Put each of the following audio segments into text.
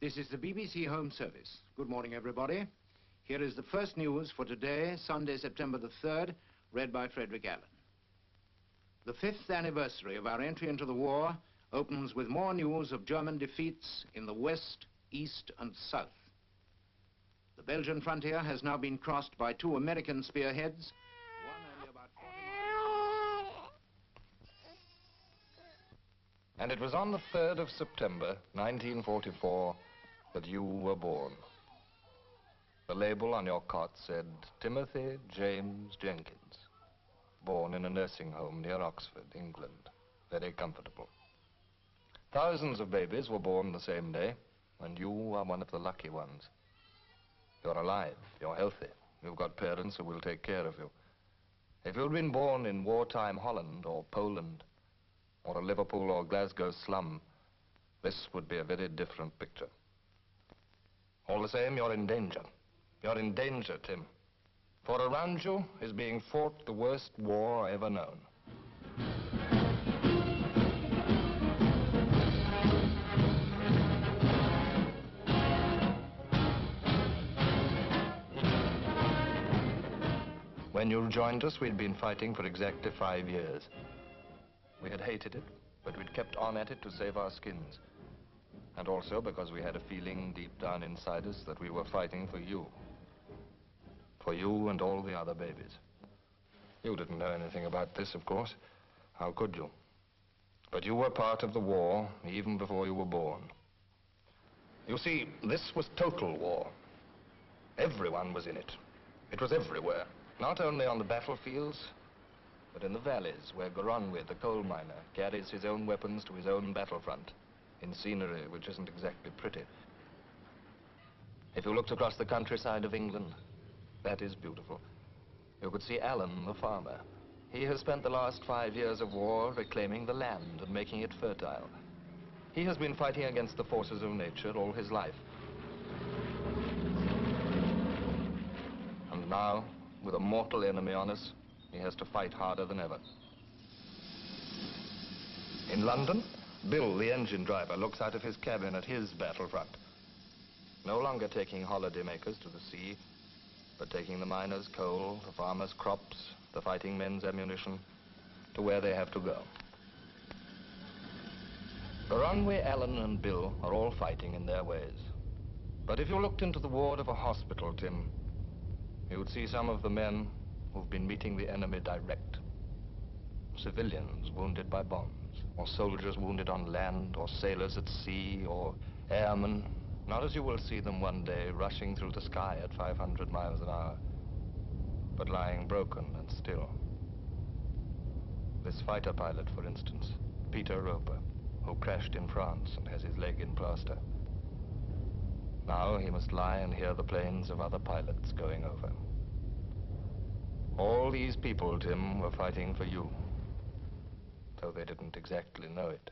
This is the BBC Home Service. Good morning, everybody. Here is the first news for today, Sunday, September the 3rd, read by Frederick Allen. The 5th anniversary of our entry into the war opens with more news of German defeats in the west, east, and south. The Belgian frontier has now been crossed by 2 American spearheads, one only about 40 miles. And it was on the 3rd of September, 1944, that you were born. The label on your cot said, Timothy James Jenkins, born in a nursing home near Oxford, England. Very comfortable. Thousands of babies were born the same day, and you are one of the lucky ones. You're alive, you're healthy, you've got parents who will take care of you. If you'd been born in wartime Holland or Poland, or a Liverpool or Glasgow slum, this would be a very different picture. All the same, you're in danger. You're in danger, Tim. For around you is being fought the worst war ever known. When you joined us, we'd been fighting for exactly 5 years. We had hated it, but we'd kept on at it to save our skins. And also because we had a feeling deep down inside us that we were fighting for you. For you and all the other babies. You didn't know anything about this, of course. How could you? But you were part of the war even before you were born. You see, this was total war. Everyone was in it. It was everywhere. Not only on the battlefields, but in the valleys where Goronwy, the coal miner, carries his own weapons to his own battlefront, in scenery which isn't exactly pretty. If you looked across the countryside of England, that is beautiful. You could see Alan, the farmer. He has spent the last 5 years of war reclaiming the land and making it fertile. He has been fighting against the forces of nature all his life. And now, with a mortal enemy on us, he has to fight harder than ever. In London, Bill, the engine driver, looks out of his cabin at his battlefront. No longer taking holidaymakers to the sea, but taking the miners' coal, the farmers' crops, the fighting men's ammunition, to where they have to go. Goronwy, Alan, and Bill are all fighting in their ways. But if you looked into the ward of a hospital, Tim, you would see some of the men who've been meeting the enemy direct. Civilians wounded by bombs, or soldiers wounded on land, or sailors at sea, or airmen, not as you will see them one day rushing through the sky at 500 miles an hour, but lying broken and still. This fighter pilot, for instance, Peter Roper, who crashed in France and has his leg in plaster. Now he must lie and hear the planes of other pilots going over. All these people, Tim, were fighting for you, though they didn't exactly know it.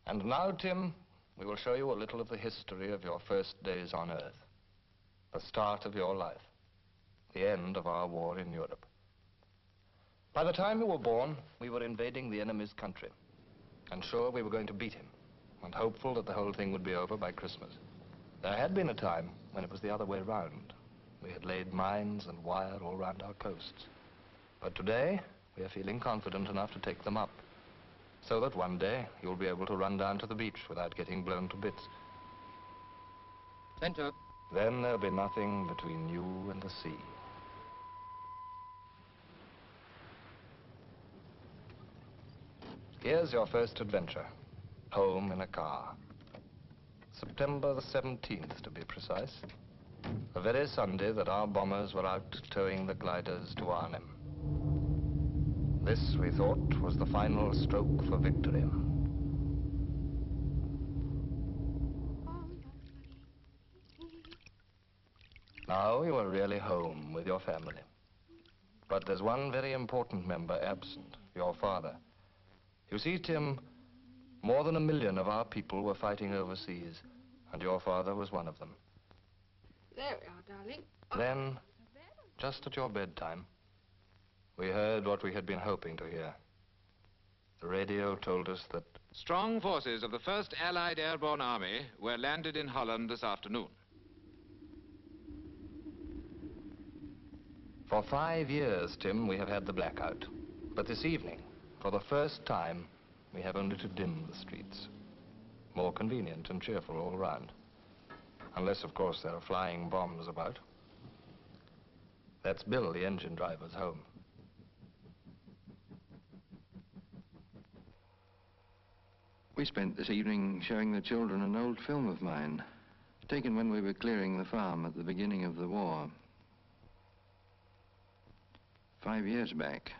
And now, Tim, we will show you a little of the history of your first days on Earth. The start of your life. The end of our war in Europe. By the time you were born, we were invading the enemy's country, and sure we were going to beat him, and hopeful that the whole thing would be over by Christmas. There had been a time when it was the other way round. We had laid mines and wire all around our coasts. But today, we are feeling confident enough to take them up, so that one day you'll be able to run down to the beach without getting blown to bits. Center. Then there'll be nothing between you and the sea. Here's your first adventure, home in a car. September the 17th, to be precise. The very Sunday that our bombers were out towing the gliders to Arnhem. This, we thought, was the final stroke for victory. Now you are really home with your family. But there's one very important member absent, your father. You see, Tim, more than 1 million of our people were fighting overseas, and your father was one of them. There we are, darling. Then, just at your bedtime, we heard what we had been hoping to hear. The radio told us that Strong forces of the 1st Allied Airborne Army were landed in Holland this afternoon. for 5 years, Tim, we have had the blackout. But this evening, for the first time, we have only to dim the streets. More convenient and cheerful all round. Unless, of course, there are flying bombs about. That's Bill, the engine driver's home. We spent this evening showing the children an old film of mine, taken when we were clearing the farm at the beginning of the war. 5 years back.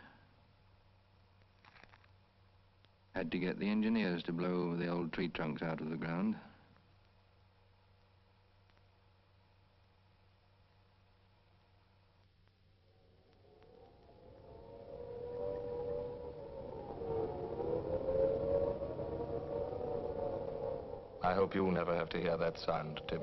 Had to get the engineers to blow the old tree trunks out of the ground. I hope you'll never have to hear that sound, Tim.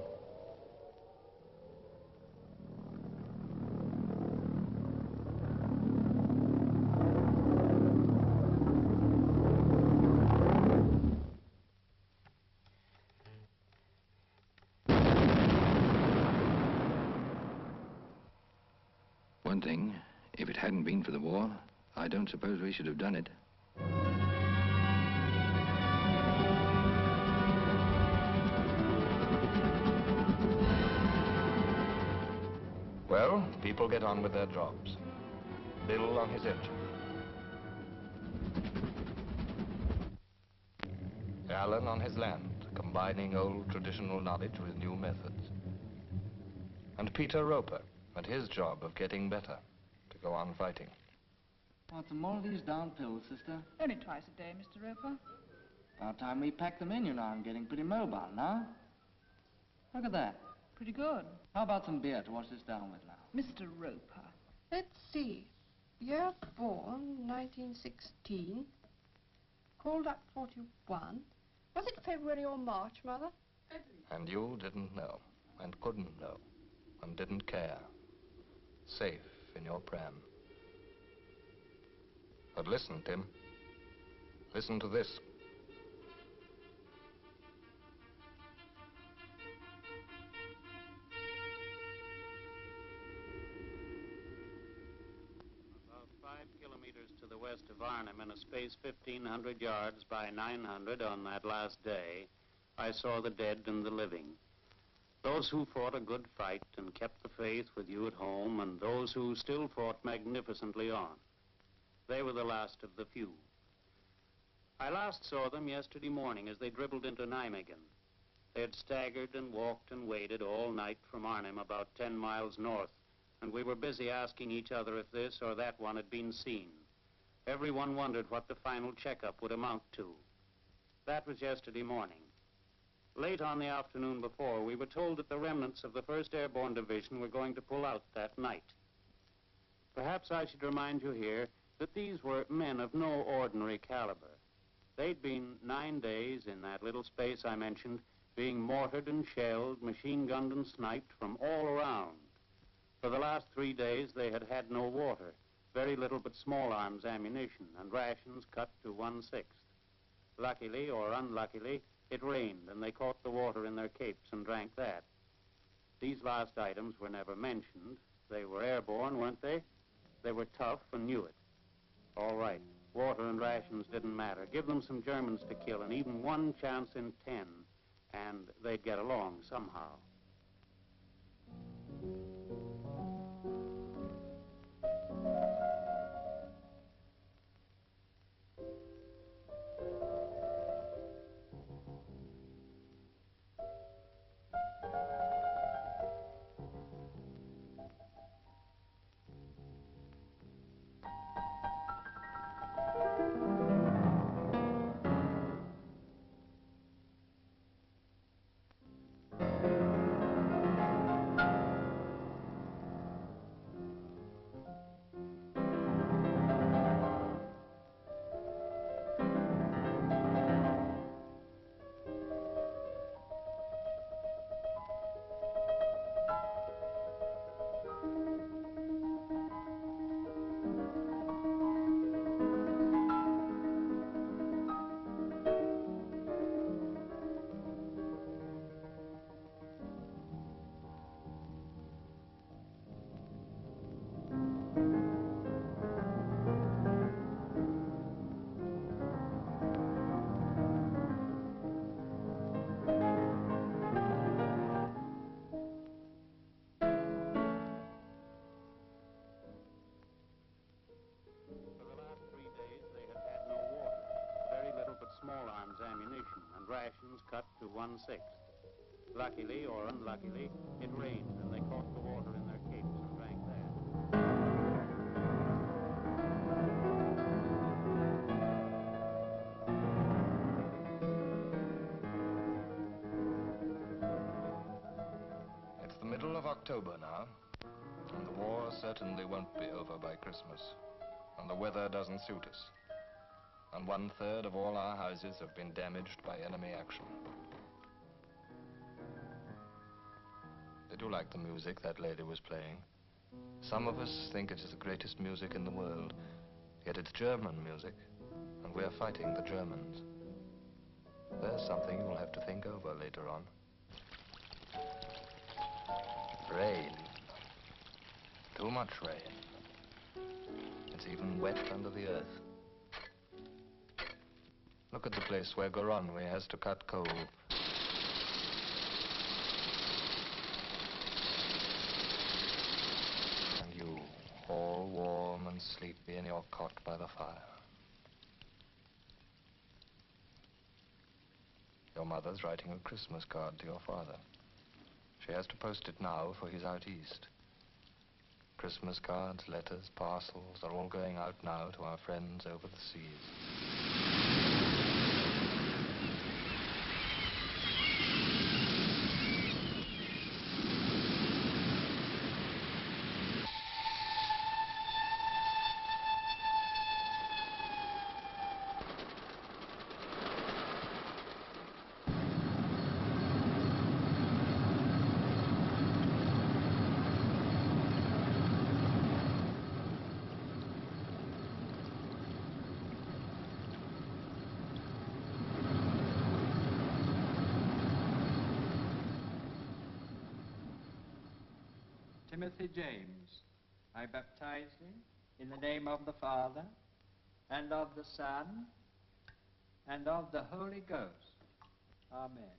One thing, if it hadn't been for the war, I don't suppose we should have done it. Well, people get on with their jobs. Bill on his engine. Alan on his land, combining old traditional knowledge with new methods. And Peter Roper at his job of getting better to go on fighting. Want some more of these down pills, sister? Only twice a day, Mr. Roper. About time we pack them in, you know. I'm getting pretty mobile now. Look at that. Pretty good. How about some beer to wash this down with now? Mr. Roper. Let's see. Year born, 1916. Called up 41. Was it February or March, Mother? And you didn't know, and couldn't know, and didn't care. Safe in your pram. But listen, Tim. Listen to this. About 5 kilometers to the west of Arnhem, in a space 1,500 yards by 900 on that last day, I saw the dead and the living. Those who fought a good fight and kept the faith with you at home, and those who still fought magnificently on. They were the last of the few. I last saw them yesterday morning as they dribbled into Nijmegen. They had staggered and walked and waited all night from Arnhem, about 10 miles north, and we were busy asking each other if this or that one had been seen. Everyone wondered what the final checkup would amount to. That was yesterday morning. Late on the afternoon before, we were told that the remnants of the 1st Airborne Division were going to pull out that night. Perhaps I should remind you here that these were men of no ordinary caliber. They'd been 9 days in that little space I mentioned, being mortared and shelled, machine-gunned and sniped from all around. For the last 3 days, they had had no water, very little but small arms ammunition, and rations cut to 1/6. Luckily or unluckily, it rained, and they caught the water in their capes and drank that. These last items were never mentioned. They were airborne, weren't they? They were tough and knew it. All right, water and rations didn't matter. Give them some Germans to kill, and even 1 chance in 10, and they'd get along somehow. as ammunition, and rations cut to 1/6. Luckily or unluckily, it rained, and they caught the water in their capes and drank that. It's the middle of October now, and the war certainly won't be over by Christmas, and the weather doesn't suit us. And 1/3 of all our houses have been damaged by enemy action. Did you like the music that lady was playing? Some of us think it is the greatest music in the world, yet it's German music, and we're fighting the Germans. There's something you'll have to think over later on. Rain. Too much rain. It's even wet under the earth. Look at the place where Goronwy has to cut coal. And you, all warm and sleepy in your cot by the fire. Your mother's writing a Christmas card to your father. She has to post it now, for he's out east. Christmas cards, letters, parcels are all going out now to our friends over the seas. Timothy James, I baptize thee in the name of the Father, and of the Son, and of the Holy Ghost. Amen.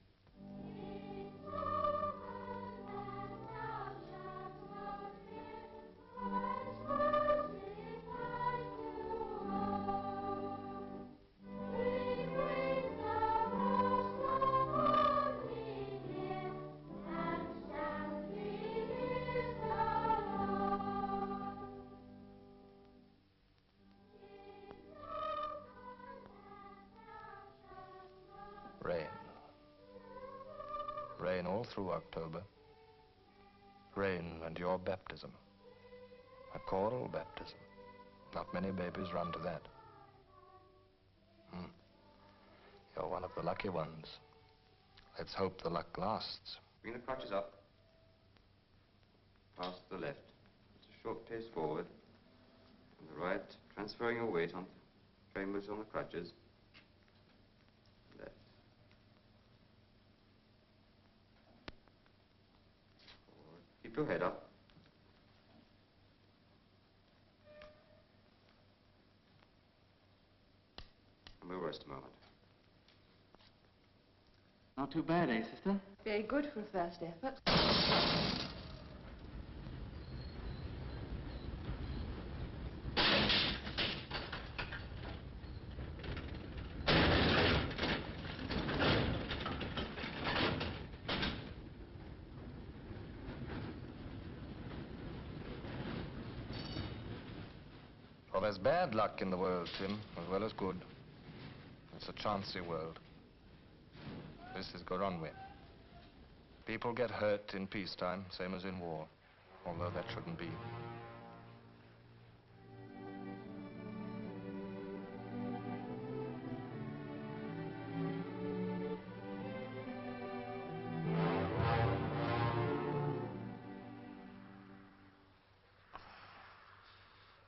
Rain. Rain all through October. Rain and your baptism. A choral baptism. Not many babies run to that. You're one of the lucky ones. Let's hope the luck lasts. Bring the crutches up. Pass to the left. Just a short pace forward. On the right, transferring your weight on chambers on the crutches. Left. Forward. Keep your head up. And we'll rest a moment. Not too bad, eh, sister? Very good for a first effort. Well, there's bad luck in the world, Tim, as well as good. It's a chancy world. This is Goronwy. People get hurt in peacetime, same as in war, although that shouldn't be.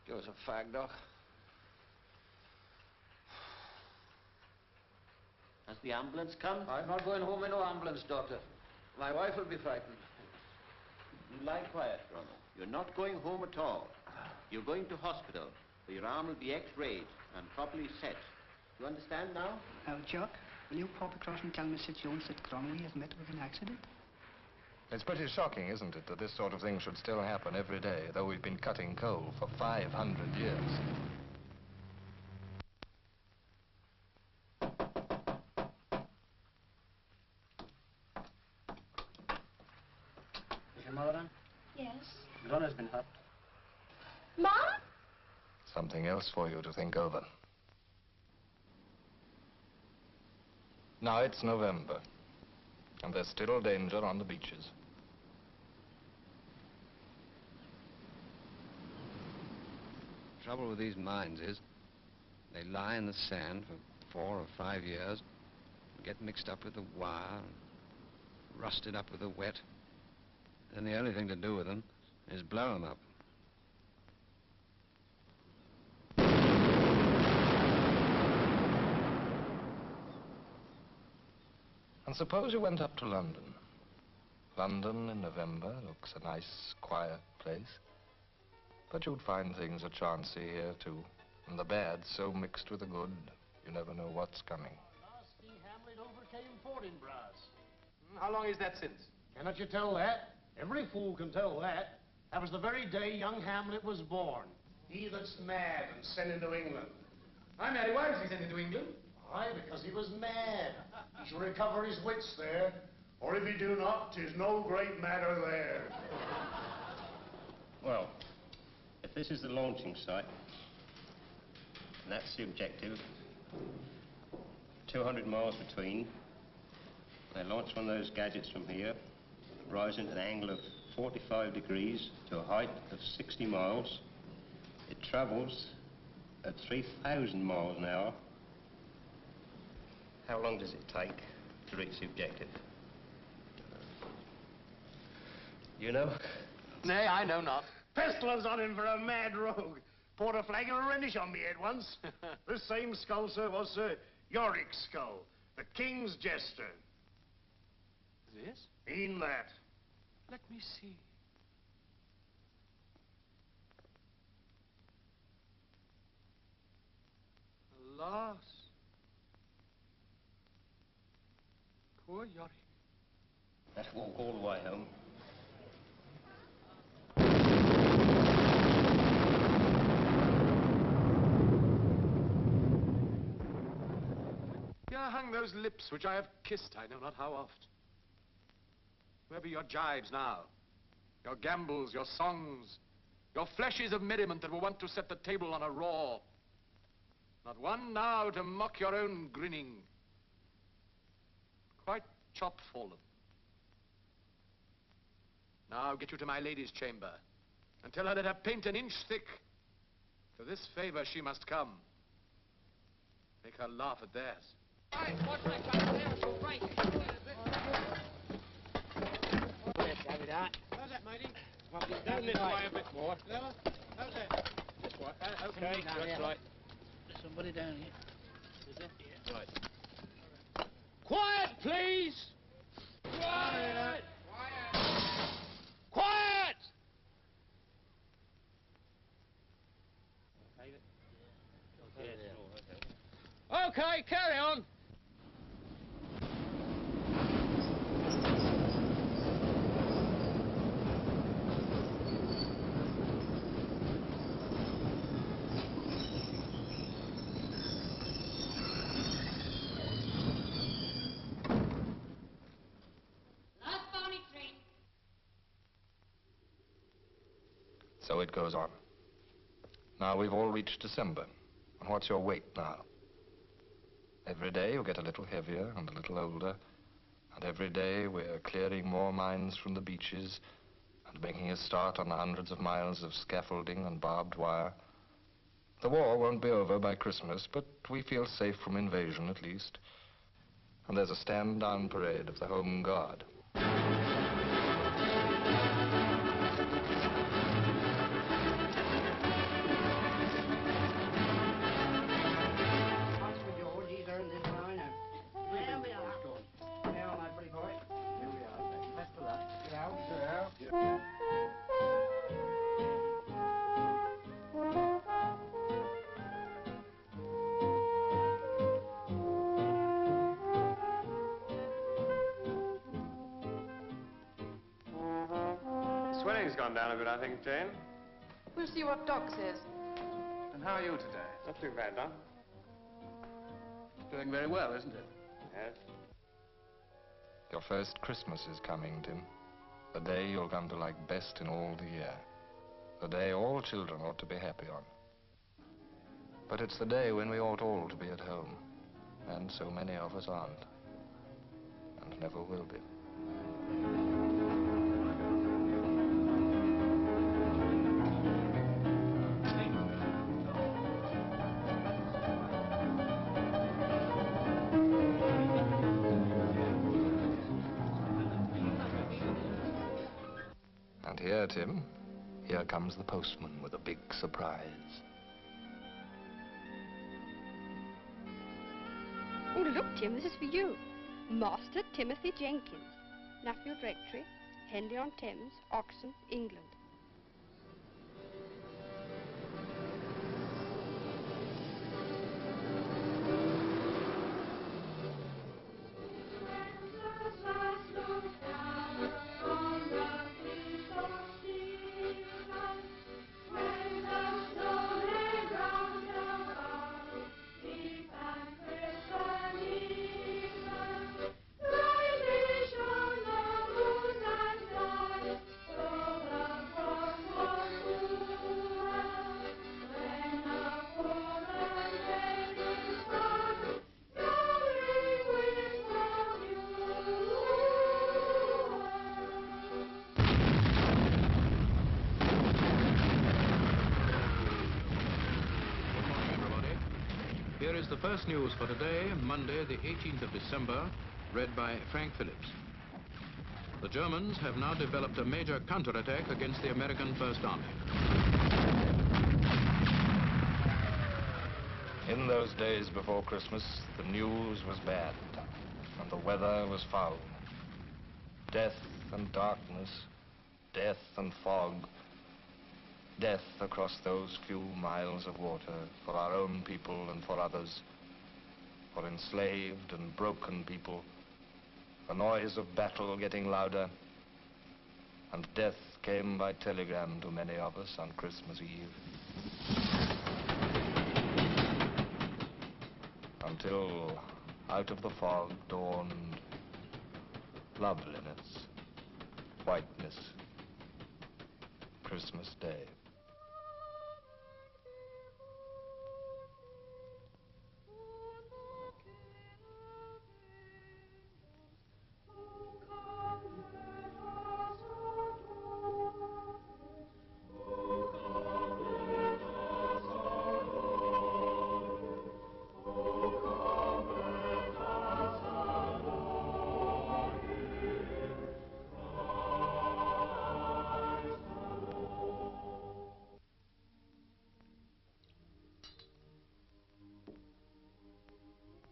Give us a fag, Doc. Has the ambulance come? I'm not going home in no ambulance, Doctor. My wife will be frightened. You lie quiet, Ronald. You're not going home at all. You're going to hospital, where your arm will be x-rayed and properly set. You understand now? Now, Chuck, will you pop across and tell Mr. Jones that Goronwy has met with an accident? It's pretty shocking, isn't it, that this sort of thing should still happen every day, though we've been cutting coal for 500 years. Your mother, then? Yes. Donna's been hurt. Mom? Something else for you to think over. Now it's November, and there's still danger on the beaches. The trouble with these mines is they lie in the sand for 4 or 5 years, get mixed up with the wire, rusted up with the wet, and the only thing to do with them is blow them up. And suppose you went up to London. London in November looks a nice, quiet place. But you'd find things a chancy here, too. And the bad so mixed with the good, you never know what's coming. Last King Hamlet overcame Fortinbras. How long is that since? Cannot you tell that? Every fool can tell that. That was the very day young Hamlet was born. He that's mad and sent into England. I'm Mary. Why was he sent into England? Aye, because he was mad. He shall recover his wits there, or if he do not, 'tis no great matter there. Well, if this is the launching site, and that's the objective, 200 miles between, they launch one of those gadgets from here, rising at an angle of 45 degrees to a height of 60 miles. It travels at 3,000 miles an hour. How long does it take to reach the objective? You know? Nay, I know not. Pestilence on him for a mad rogue. Poured a flagon of Rhenish on me head once. This same skull, sir, was Sir Yorick's skull, the king's jester. This? E'en that. Let me see. Alas. Poor Yorick. That walk all the way home. Here hang those lips which I have kissed I know not how oft. Where be your jibes now? Your gambols, your songs, your fleshes of merriment that were wont to set the table on a roar. Not one now to mock your own grinning. Quite chop-fallen. Now get you to my lady's chamber, and tell her that her paint an inch thick. To this favor she must come. Make her laugh at theirs. What's that got there? She'll break it. How's that, matey? Down this way a bit more. Lower? How's that? This way. Okay, that's right. There's somebody down here. Is there? Yeah. Right. Quiet, please! Quiet! Quiet! Okay, carry on. So it goes on. Now we've all reached December. And what's your weight now? Every day you get a little heavier and a little older. And every day we're clearing more mines from the beaches and making a start on the hundreds of miles of scaffolding and barbed wire. The war won't be over by Christmas, but we feel safe from invasion at least. And there's a stand-down parade of the Home Guard. Swelling's gone down a bit, I think, Jane. We'll see what Doc says. And how are you today? Not too bad, Doc. Doing very well, isn't it? Yes. Your first Christmas is coming, Tim. The day you'll come to like best in all the year. The day all children ought to be happy on. But it's the day when we ought all to be at home. And so many of us aren't. And never will be. And here, Tim, here comes the postman with a big surprise. Oh, look, Tim, this is for you. Master Timothy Jenkins, Nuffield Rectory, Henley-on-Thames, Oxon, England. Here is the first news for today, Monday, the 18th of December, read by Frank Phillips. The Germans have now developed a major counterattack against the American First Army. In those days before Christmas, the news was bad, and the weather was foul. Death and darkness, death and fog, death across those few miles of water for our own people and for others, for enslaved and broken people, the noise of battle getting louder, and death came by telegram to many of us on Christmas Eve. Until out of the fog dawned loveliness, whiteness, Christmas Day.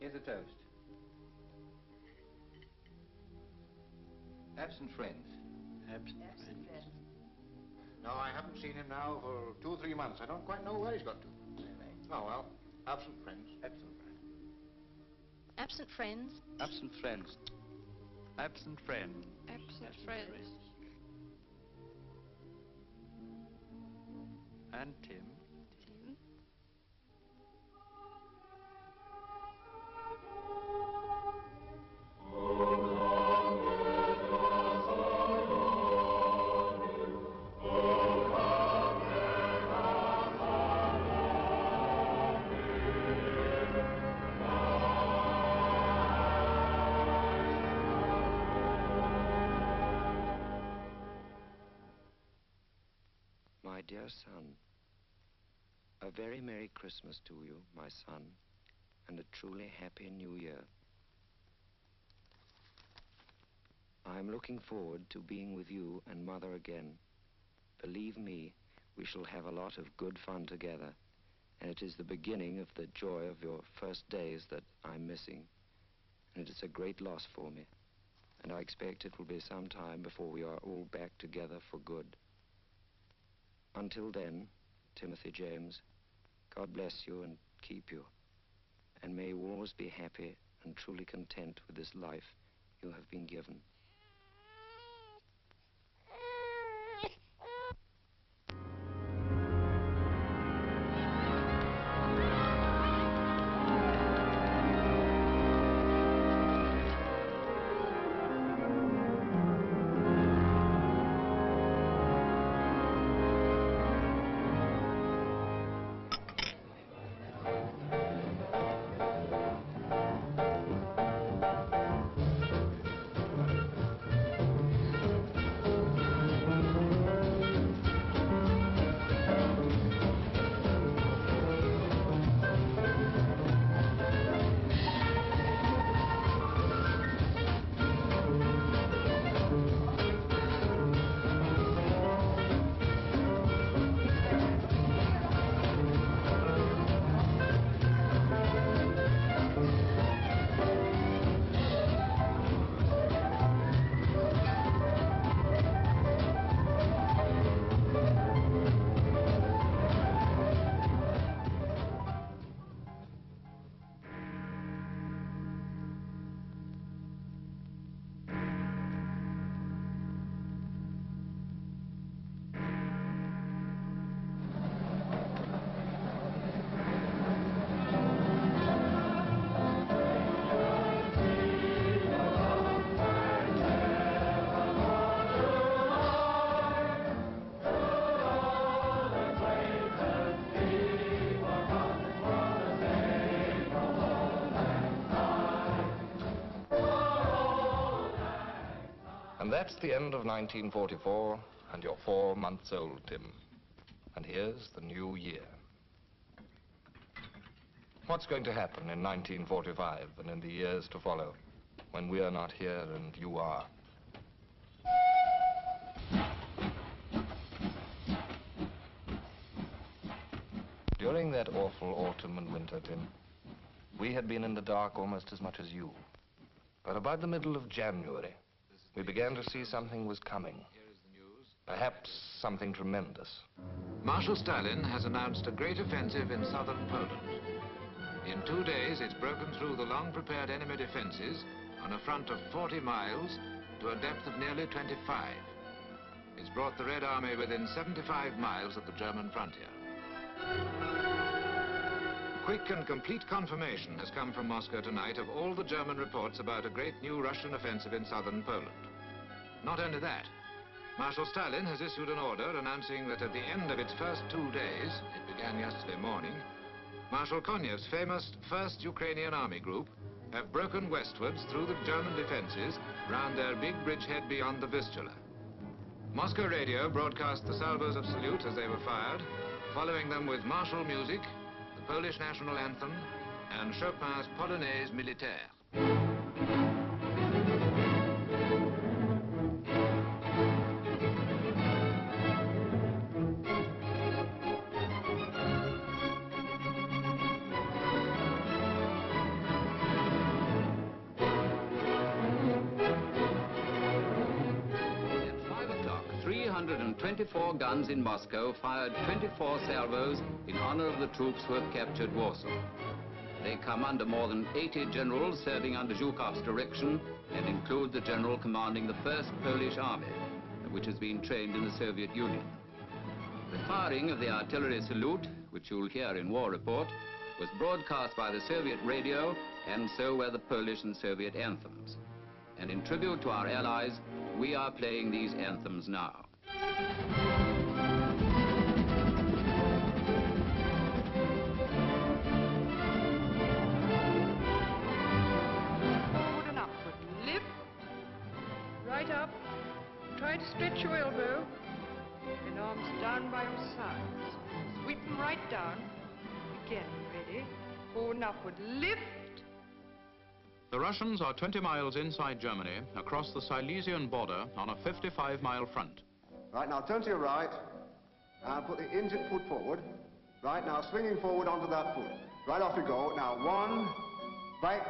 Here's a toast. Absent friends. Absent friends. No, I haven't seen him now for 2 or 3 months. I don't quite know where he's got to. Oh, well, absent friends. Absent friends. Absent friends. Absent friends. Absent friend. Absent friends. And Tim. Tim. My dear son, a very Merry Christmas to you, my son, and a truly Happy New Year. I'm looking forward to being with you and Mother again. Believe me, we shall have a lot of good fun together, and it is the beginning of the joy of your first days that I'm missing, and it is a great loss for me, and I expect it will be some time before we are all back together for good. Until then, Timothy James, God bless you and keep you, and may you always be happy and truly content with this life you have been given. And that's the end of 1944, and you're 4 months old, Tim. And here's the new year. What's going to happen in 1945 and in the years to follow, when we're not here and you are? During that awful autumn and winter, Tim, we had been in the dark almost as much as you. But about the middle of January, we began to see something was coming. Perhaps something tremendous. Marshal Stalin has announced a great offensive in southern Poland. In 2 days, it's broken through the long-prepared enemy defenses on a front of 40 miles to a depth of nearly 25. It's brought the Red Army within 75 miles of the German frontier. Quick and complete confirmation has come from Moscow tonight of all the German reports about a great new Russian offensive in southern Poland. Not only that, Marshal Stalin has issued an order announcing that at the end of its first 2 days, it began yesterday morning, Marshal Konyev's famous 1st Ukrainian Army Group have broken westwards through the German defenses round their big bridgehead beyond the Vistula. Moscow radio broadcast the salvos of salute as they were fired, following them with martial music, the Polish national anthem, and Chopin's Polonaise Militaire. At 5 o'clock, 324 guns in Moscow fired 24 salvos in honor of the troops who have captured Warsaw. They come under more than 80 generals serving under Zhukov's direction and include the general commanding the 1st Polish Army, which has been trained in the Soviet Union. The firing of the artillery salute, which you'll hear in War Report, was broadcast by the Soviet radio, and so were the Polish and Soviet anthems. And in tribute to our allies, we are playing these anthems now. Forward and upward. Lift. Right up. Try to stretch your elbow. And arms down by your sides. Sweep them right down. Again, ready. Forward and upward. Lift. The Russians are 20 miles inside Germany, across the Silesian border on a 55-mile front. Right, now turn to your right, and put the injured foot forward. Right, now swinging forward onto that foot. Right, off you go. Now, 1, back,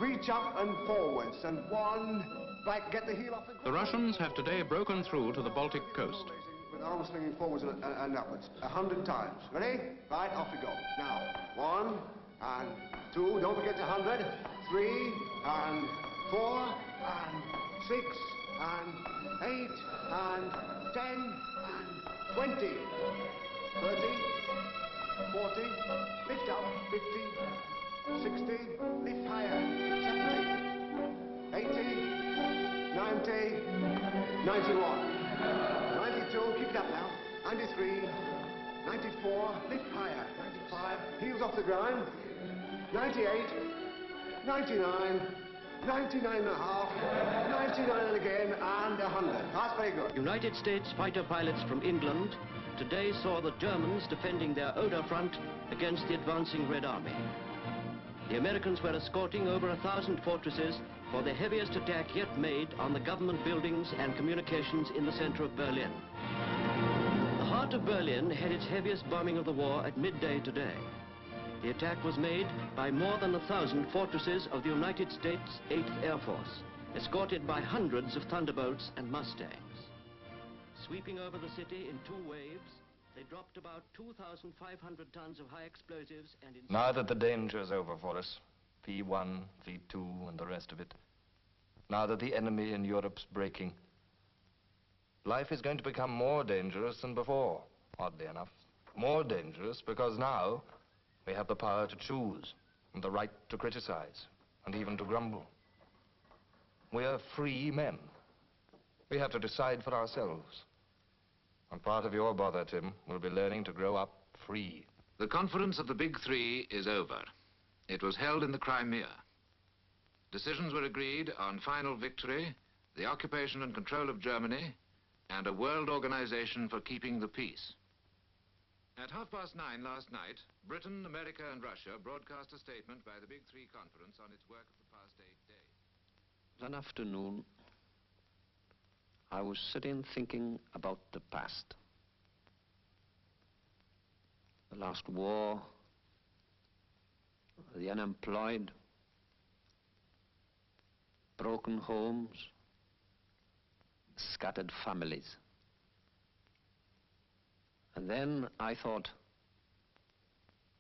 reach up and forwards, and 1, back, get the heel off the ground. The Russians have today broken through to the Baltic coast. With arms swinging forwards and upwards, 100 times. Ready? Right, off you go. Now, 1, and 2, don't forget to 100, 3, and 4, and 6, and 8, and 10, and 20, 30, 40, lift up, 50, 60, lift higher, 70, 80, 90, 91, 92, keep it up now, 93, 94, lift higher, 95, heels off the ground, 98, 99, 99 and a half, 99 and again, and 100. That's very good. United States fighter pilots from England today saw the Germans defending their Oder front against the advancing Red Army. The Americans were escorting over 1,000 fortresses for the heaviest attack yet made on the government buildings and communications in the center of Berlin. The heart of Berlin had its heaviest bombing of the war at midday today. The attack was made by more than 1,000 fortresses of the United States 8th Air Force, escorted by hundreds of Thunderbolts and Mustangs. Sweeping over the city in 2 waves, they dropped about 2,500 tons of high explosives and... Now that the danger's over for us, V1, V2, and the rest of it, now that the enemy in Europe's breaking, life is going to become more dangerous than before, oddly enough. More dangerous because now we have the power to choose, and the right to criticize, and even to grumble. We are free men. We have to decide for ourselves. And part of your bother, Tim, will be learning to grow up free. The conference of the Big Three is over. It was held in the Crimea. Decisions were agreed on final victory the occupation and control of Germany, and a world organization for keeping the peace. At 9:30 last night, Britain, America, and Russia broadcast a statement by the Big Three Conference on its work of the past 8 days. That afternoon, I was sitting thinking about the past. The last war, the unemployed, broken homes, scattered families. And then I thought,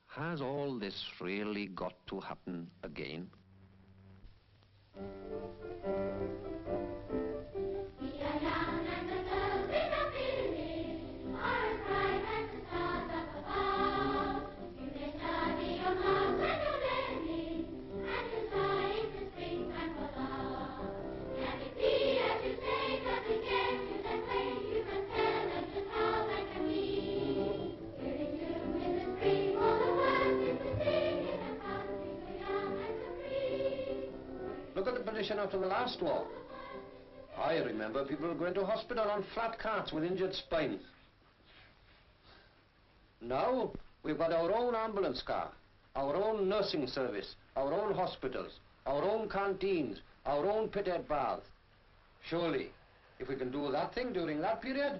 has all this really got to happen again? Look at the position after the last war. I remember people going to hospital on flat carts with injured spines. Now, we've got our own ambulance car, our own nursing service, our own hospitals, our own canteens, our own pitted baths. Surely, if we can do that thing during that period,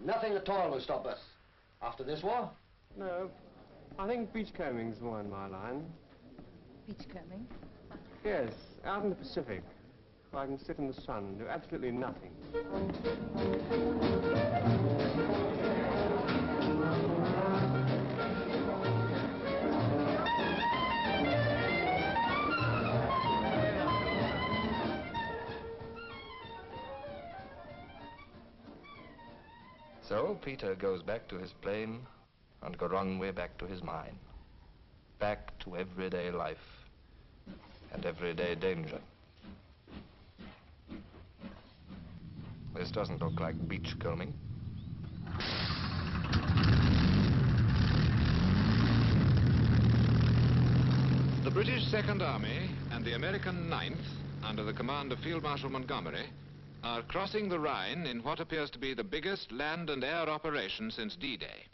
nothing at all will stop us. After this war? No, I think beachcombing's more in my line. Beachcombing? Yes, out in the Pacific, where I can sit in the sun and do absolutely nothing. So Peter goes back to his plane and Goronwy back to his mine. Back to everyday life and everyday danger. This doesn't look like beachcombing. The British Second Army and the American Ninth, under the command of Field Marshal Montgomery, are crossing the Rhine in what appears to be the biggest land and air operation since D-Day.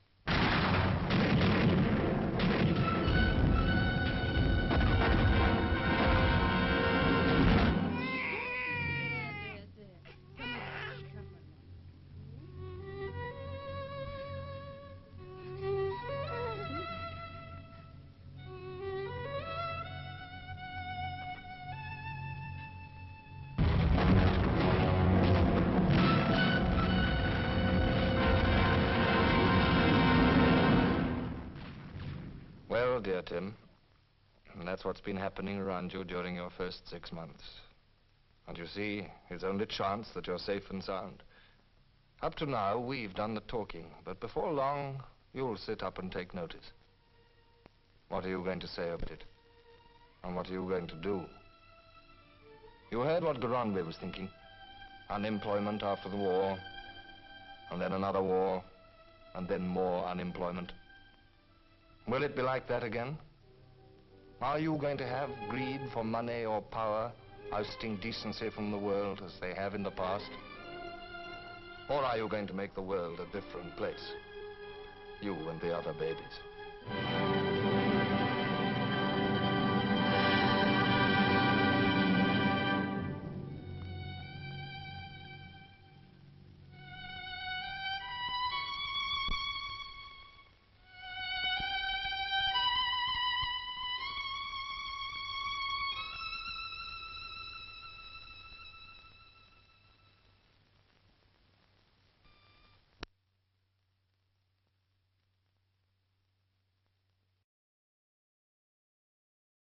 Well, dear Tim, that's what's been happening around you during your first 6 months. And you see, it's only chance that you're safe and sound. Up to now, we've done the talking, but before long, you'll sit up and take notice. What are you going to say about it? And what are you going to do? You heard what Goronwy was thinking. Unemployment after the war, and then another war, and then more unemployment. Will it be like that again? Are you going to have greed for money or power ousting decency from the world as they have in the past? Or are you going to make the world a different place? You and the other babies.